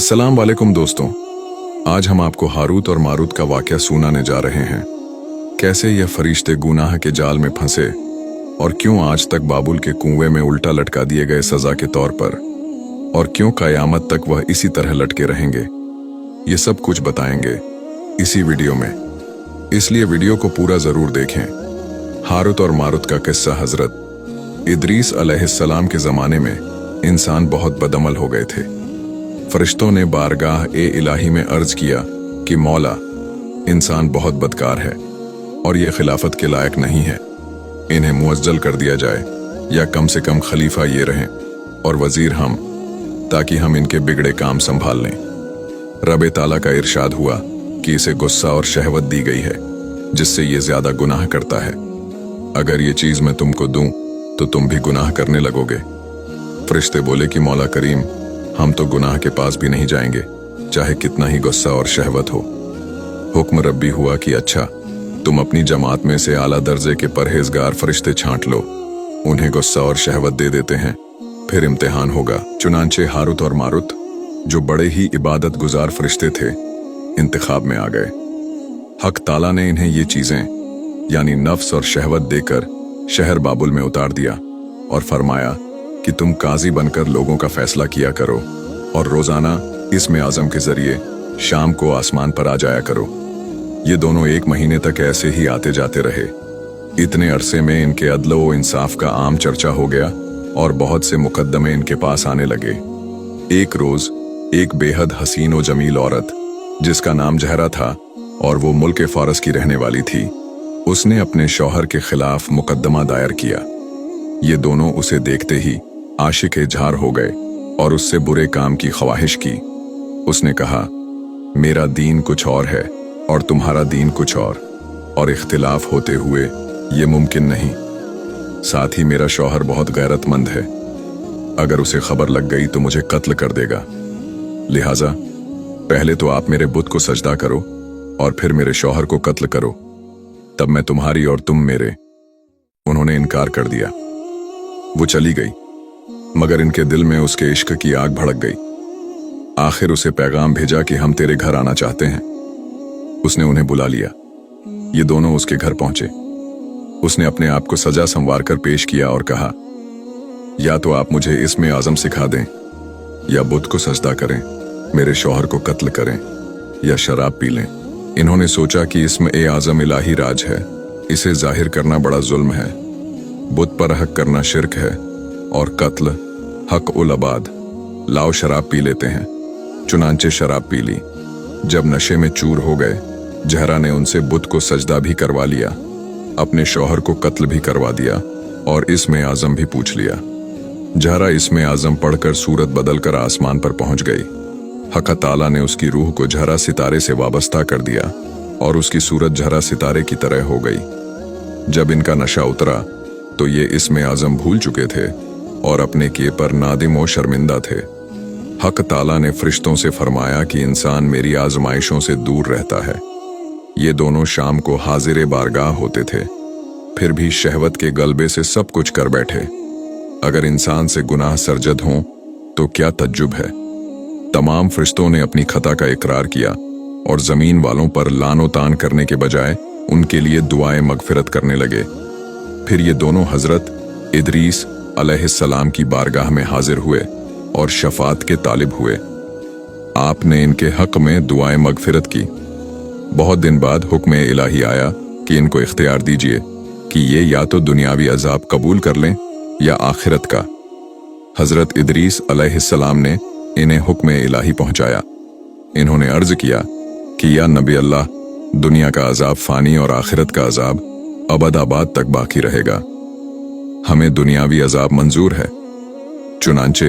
अस्सलाम वालेकुम दोस्तों, आज हम आपको हारूत और मारूत का वाकया सुनाने जा रहे हैं। कैसे ये फरिश्ते गुनाह के जाल में फंसे और क्यों आज तक बाबुल के कुएं में उल्टा लटका दिए गए सजा के तौर पर, और क्यों कयामत तक वह इसी तरह लटके रहेंगे। ये सब कुछ बताएंगे इसी वीडियो में, इसलिए वीडियो को पूरा जरूर देखें। हारूत और मारूत का किस्सा। हजरत इदरीस अलैहिस्सलाम के जमाने में इंसान बहुत बदअमल हो गए थे। फरिश्तों ने बारगाह ए इलाही में अर्ज किया कि मौला, इंसान बहुत बदकार है और ये खिलाफत के लायक नहीं है, इन्हें मुअज्जल कर दिया जाए, या कम से कम खलीफा ये रहें और वजीर हम, ताकि हम इनके बिगड़े काम संभाल लें। रब ताला का इरशाद हुआ कि इसे गुस्सा और शहवत दी गई है, जिससे ये ज्यादा गुनाह करता है। अगर ये चीज मैं तुमको दूं तो तुम भी गुनाह करने लगोगे। फरिश्ते बोले कि मौला करीम, हम तो गुनाह के पास भी नहीं जाएंगे, चाहे कितना ही गुस्सा और शहवत हो। हुक्म रब्बी हुआ कि अच्छा, तुम अपनी जमात में से आला दर्जे के परहेजगार फरिश्ते छांट लो, उन्हें गुस्सा और शहवत दे देते हैं, फिर इम्तिहान होगा। चुनांचे हारूत और मारूत, जो बड़े ही इबादत गुजार फरिश्ते थे, इंतखाब में आ गए। हक ताला ने इन्हें ये चीजें यानी नफ्स और शहवत देकर शहर बाबुल में उतार दिया और फरमाया कि तुम काजी बनकर लोगों का फैसला किया करो और रोजाना इसमें आजम के जरिए शाम को आसमान पर आ जाया करो। ये दोनों 1 महीने तक ऐसे ही आते जाते रहे। इतने अरसे में इनके अदलो व इंसाफ का आम चर्चा हो गया और बहुत से मुकद्दमे इनके पास आने लगे। एक रोज एक बेहद हसीन व जमील औरत, जिसका नाम जहरा था और वो मुल्क फारस की रहने वाली थी, उसने अपने शौहर के खिलाफ मुकद्दमा दायर किया। ये दोनों उसे देखते ही आशिक झार हो गए और उससे बुरे काम की ख्वाहिश की। उसने कहा, मेरा दीन कुछ और है और तुम्हारा दीन कुछ और इख्तिलाफ होते हुए ये मुमकिन नहीं। साथ ही मेरा शौहर बहुत गैरतमंद है, अगर उसे खबर लग गई तो मुझे कत्ल कर देगा। लिहाजा पहले तो आप मेरे बुत को सजदा करो और फिर मेरे शौहर को कत्ल करो, तब मैं तुम्हारी और तुम मेरे। उन्होंने इनकार कर दिया। वो चली गई, मगर इनके दिल में उसके इश्क की आग भड़क गई। आखिर उसे पैगाम भेजा कि हम तेरे घर आना चाहते हैं। उसने उन्हें बुला लिया। ये दोनों उसके घर पहुंचे। उसने अपने आप को सजा संवार कर पेश किया और कहा, या तो आप मुझे इसमें आजम सिखा दें, या बुत को सजदा करें, मेरे शौहर को कत्ल करें, या शराब पी लें। इन्होंने सोचा कि इसमें ए आजम इलाही राज है, इसे जाहिर करना बड़ा जुल्म है। बुत पर हक करना शिरक है और कत्ल हक उल अबाद। लाओ शराब पी लेते हैं। चुनांचे शराब पी ली। जब नशे में चूर हो गए, जहरा ने उनसे बुत को सजदा भी करवा लिया, अपने शौहर को कत्ल भी करवा दिया और इसमें आजम भी पूछ लिया। जहरा इसमें आजम पढ़कर सूरत बदल कर आसमान पर पहुंच गई। हक ताला ने उसकी रूह को जहरा सितारे से वाबस्ता कर दिया और उसकी सूरत जहरा सितारे की तरह हो गई। जब इनका नशा उतरा तो ये इसमें आजम भूल चुके थे और अपने किए पर नादिम व शर्मिंदा थे। हक ताला ने फरिश्तों से फरमाया कि इंसान मेरी आजमाइशों से दूर रहता है। ये दोनों शाम को हाजिर बारगाह होते थे, फिर भी शहवत के गलबे से सब कुछ कर बैठे। अगर इंसान से गुनाह सरजद हों तो क्या तज्जुब है। तमाम फरिश्तों ने अपनी खता का इकरार किया और जमीन वालों पर लानो तान करने के बजाय उनके लिए दुआएं मगफिरत करने लगे। फिर ये दोनों हजरत इदरीस अलैहिस्सलाम की बारगाह में हाजिर हुए और शफात के तालिब हुए। आपने इनके हक में दुआएं मगफिरत की। बहुत दिन बाद हुक्म इलाही आया कि इनको इख्तियार दीजिए कि ये या तो दुनियावी अजाब कबूल कर लें या आखिरत का। हजरत इदरीस अलैहिस्सलाम ने इन्हें हुक्म इलाही पहुंचाया। इन्होंने अर्ज किया कि या नबी अल्लाह, दुनिया का अजाब फानी और आखिरत का अजाब अबद-आबाद तक बाकी रहेगा। हमें दुनियावी अजाब मंजूर है। चुनांचे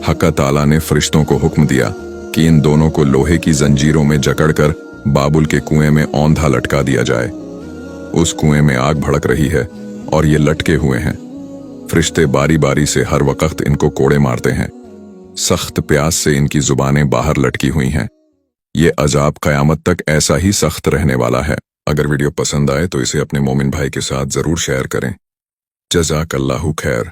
हक ताला ने फरिश्तों को हुक्म दिया कि इन दोनों को लोहे की जंजीरों में जकड़कर बाबुल के कुएं में औंधा लटका दिया जाए। उस कुएं में आग भड़क रही है और ये लटके हुए हैं। फरिश्ते बारी बारी से हर वक्त इनको कोड़े मारते हैं। सख्त प्यास से इनकी जुबानें बाहर लटकी हुई हैं। ये अजाब कयामत तक ऐसा ही सख्त रहने वाला है। अगर वीडियो पसंद आए तो इसे अपने मोमिन भाई के साथ जरूर शेयर करें। जज़ाकल्लाहु खैर।